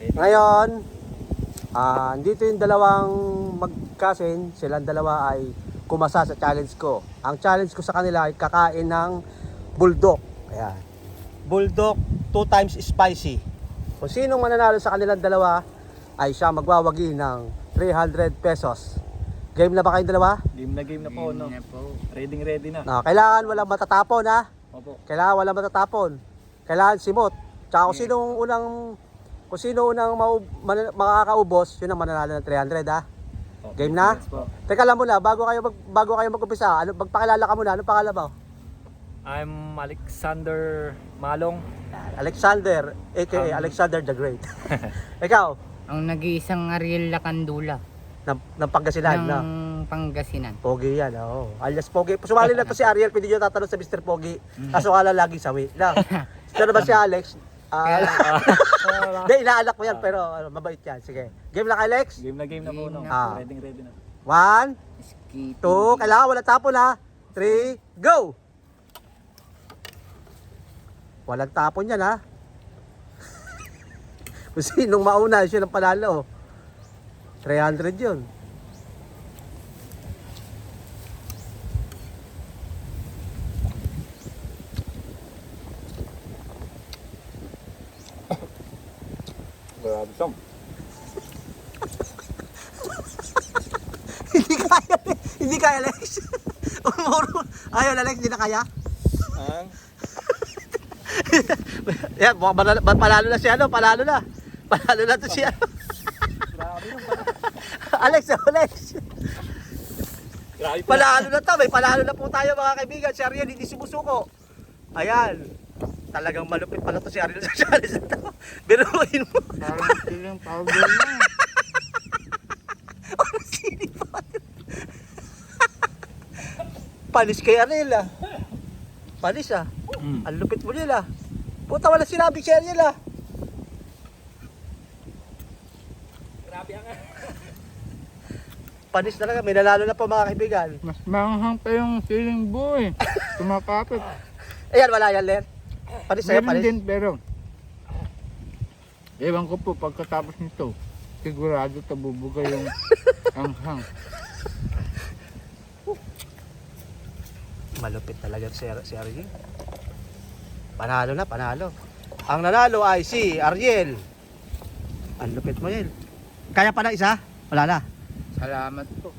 Ngayon, dito yung dalawang magkasin, silang dalawa ay kumasa sa challenge ko. Ang challenge ko sa kanila ay kakain ng bulldog. Ayan. Bulldog 2 times spicy. Kung sinong mananalo sa kanilang dalawa ay siya magwawagi ng 300 pesos. Game na ba kayong dalawa? Game na po, no? Ready na. Kailangan walang matatapon, ha? Opo. Kailangan walang matatapon. Kailangan simot. Tsaka kung sino unang makakaubos, yun ang mananalo ng 300, ha? Game na? Yes po. Teka lang muna, bago kayo mag-umpisa, magpakilala ka muna. Anong pangalan mo? I'm Alexander Malong. Alexander, aka Alexander the Great. Ikaw, Ang nag-iisang Ariel Lacandula ng Pangasinan, na. ng Pangasinan. Pogi yan, oo. Alias Pogi. Sumali na to si Ariel, pwede nyo tatanong sa Mr. Pogi. Kaso kala lagi sawi. Na. Ito naman si Alex. Hindi, inaalak mo yan, pero mabait yan. Sige. Game lang, Alex? Game na po, no? Ah. Ready na. 1, Skippy. 2, kailangan wala tapon, ha? 3, go! Walang tapon yan, ha? Kung sinong mauna, siya ng panalo. 300 yun. Grabe, Tom. Hindi kaya, Alex. Umuro. Ayaw, Alex, hindi na kaya. Yan, panalo na siya, panalo na. Panalo na to siya. Alex. Grabe po. Panalo na to, may panalo na po tayo mga kaibigan. Si Ariel hindi sumusuko. Ayan. Talagang malupit pala to si Ariel sa challenge na to. Biruin mo. Parang silang powder na. Panis kay Ariel, ah. Panis, ah. Ang lupit mo nila. Puta, wala sinabi si Ariel, ah. Grabe ang Panis talaga, may nanalo na po mga kaibigan. Mas manghang pa yung siling buo eh. Tumakapit. Ayan, wala yan, Len. Panis sa'yo, Meron panis. din pero ewan ko po pagkatapos nito sigurado tabubuga yung anghang. Malupit talaga si Ariel. Panalo na, panalo. Ang nanalo ay si Ariel. Ang lupit mo yun. Kaya pa na isa? Wala na. Salamat po.